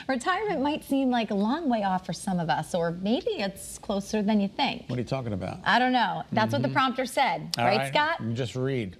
retirement might seem like a long way off for some of us, or maybe it's closer than you think. What are you talking about? I don't know. That's what the prompter said. All right, Scott? Just read.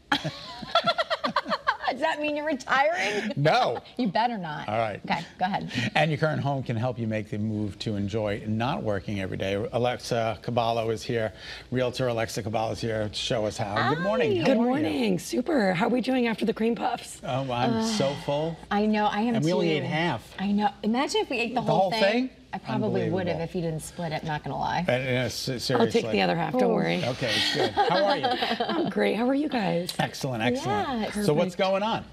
Does that mean you're retiring? No. You better not. All right. Okay, go ahead. And your current home can help you make the move to enjoy not working every day. Alexa Kebalo is here. Realtor Alexa Kebalo is here to show us how. Hi. Good morning. How Good are morning. You? Super. How are we doing after the cream puffs? Oh, I'm so full. I know, I am too. And we only ate half. I know. Imagine if we ate the whole thing. thing? I probably would have Unbelievable. if you didn't split it, not gonna lie. Seriously. I'll take the other half, don't worry. Okay, good. How are you? I'm great. How are you guys? Excellent, excellent. Yeah, so what's going on?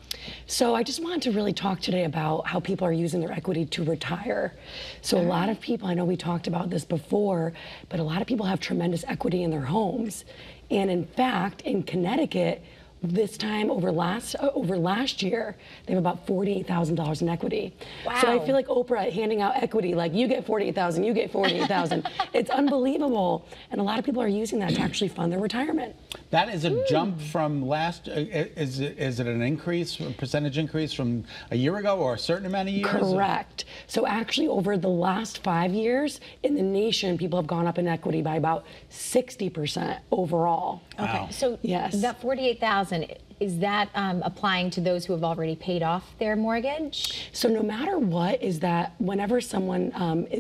So I just wanted to really talk today about how people are using their equity to retire. So a lot of people, I know we talked about this before, but a lot of people have tremendous equity in their homes. And in fact, in Connecticut, this time over last year, they have about $48,000 in equity. Wow. So I feel like Oprah handing out equity, like you get 48,000, you get 48,000. It's unbelievable, and a lot of people are using that to actually fund their retirement. That is a jump from last. Is it an increase, a percentage increase from a year ago, or a certain amount of years? Correct. So actually, over the last 5 years in the nation, people have gone up in equity by about 60% overall. Okay, Wow. so Yes. that 48,000, is that applying to those who have already paid off their mortgage? So no matter what, is that whenever someone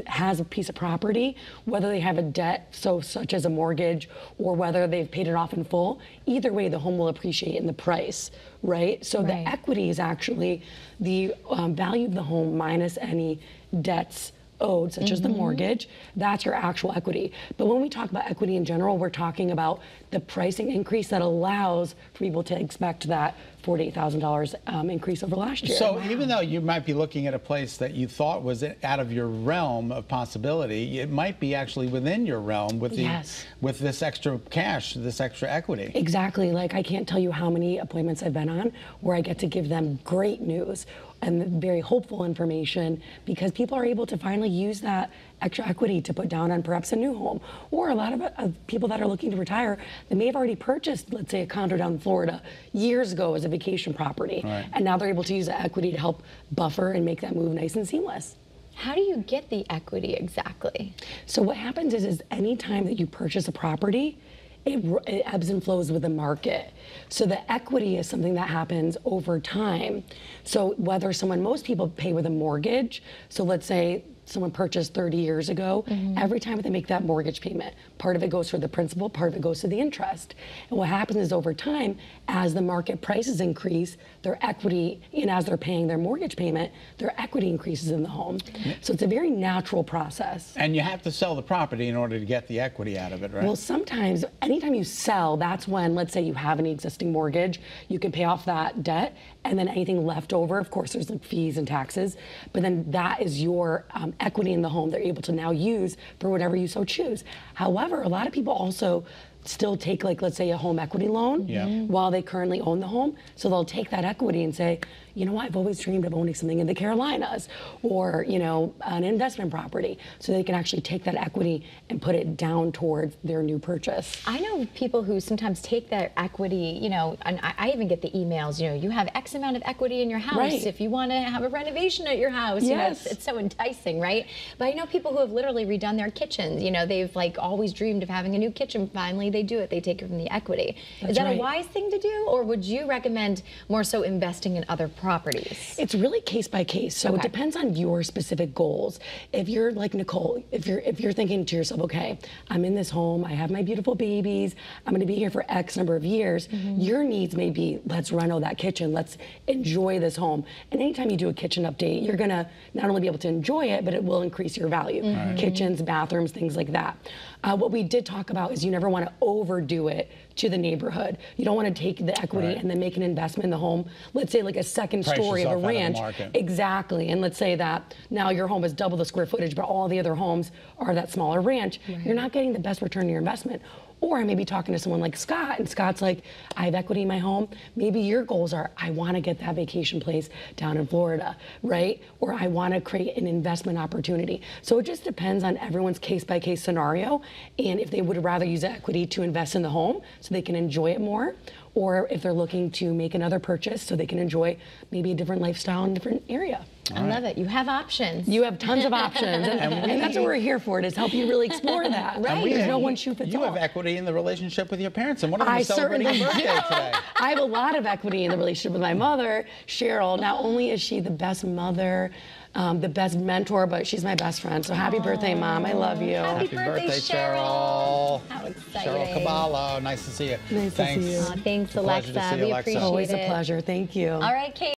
has a piece of property, whether they have a debt, so such as a mortgage, or whether they've paid it off in full, either way the home will appreciate in the price, right? So the Right. equity is actually the value of the home minus any debts owed, such as the mortgage. That's your actual equity. But when we talk about equity in general, we're talking about the pricing increase that allows for people to expect that $48,000 increase over last year. So even though you might be looking at a place that you thought was out of your realm of possibility, it might be actually within your realm with the Yes. with this extra cash, this extra equity. Exactly. Like, I can't tell you how many appointments I've been on where I get to give them great news and very hopeful information, because people are able to finally use that extra equity to put down on perhaps a new home. Or a lot of people that are looking to retire, they may have already purchased, let's say, a condo down in Florida years ago as a vacation property. Right. And now they're able to use that equity to help buffer and make that move nice and seamless. How do you get the equity exactly? So what happens is any time that you purchase a property, it ebbs and flows with the market. So the equity is something that happens over time. So whether most people pay with a mortgage, so let's say someone purchased 30 years ago, every time they make that mortgage payment, part of it goes for the principal, part of it goes to the interest. And what happens is over time, as the market prices increase, their equity, and as they're paying their mortgage payment, their equity increases in the home. So it's a very natural process. And you have to sell the property in order to get the equity out of it, right? Well, sometimes, anytime you sell, that's when, let's say you have an existing mortgage, you can pay off that debt, and then anything left over, of course, there's like fees and taxes, but then that is your equity in the home they're able to now use for whatever you so choose. However, a lot of people also still take, like, let's say a home equity loan while they currently own the home. So they'll take that equity and say, you know what, I've always dreamed of owning something in the Carolinas, or, you know, an investment property. So they can actually take that equity and put it down towards their new purchase. I know people who sometimes take that equity, you know, and I even get the emails, you know, you have X amount of equity in your house. Right. If you want to have a renovation at your house, you know, Yes. it's so enticing, right? But I know people who have literally redone their kitchens. You know, they've like always dreamed of having a new kitchen. Finally, they do it. They take it from the equity. That's Is that right. a wise thing to do, or would you recommend more so investing in other properties? It's really case by case. So Okay. it depends on your specific goals. If you're like Nicole, if you're thinking to yourself, okay, I'm in this home, I have my beautiful babies, I'm going to be here for X number of years. Your needs may be, let's reno that kitchen, let's enjoy this home. And anytime you do a kitchen update, you're going to not only be able to enjoy it, but it will increase your value. Kitchens, bathrooms, things like that. What we did talk about is you never want to overdo it to the neighborhood. You don't want to take the equity Right. and then make an investment in the home. Let's say like a second Price story of a yourself out of the ranch. market. Exactly. And let's say that now your home is double the square footage, but all the other homes are that smaller ranch. You're not getting the best return on your investment. Or I may be talking to someone like Scott, and Scott's like, I have equity in my home. Maybe your goals are, I want to get that vacation place down in Florida, right? Or I want to create an investment opportunity. So it just depends on everyone's case-by-case scenario, and if they would rather use equity to invest in the home so they can enjoy it more, or if they're looking to make another purchase so they can enjoy maybe a different lifestyle in a different area. I love it. You have options. You have tons of options, and that's what we're here for, to help you really explore that. Right. There's no one shoe fits all. You have equity in the relationship with your parents, and one of them I is celebrating a certainly birthday do. today. I have a lot of equity in the relationship with my mother, Cheryl. Not only is she the best mother, the best mentor, but she's my best friend. So happy birthday, Mom. I love you. Happy birthday, Cheryl. How exciting. Cheryl Kebalo, nice to see you. Nice to see you. Thanks, It's a pleasure Alexa. to see you, We Alexa. appreciate Always a it. pleasure. Thank you. All right, Kate.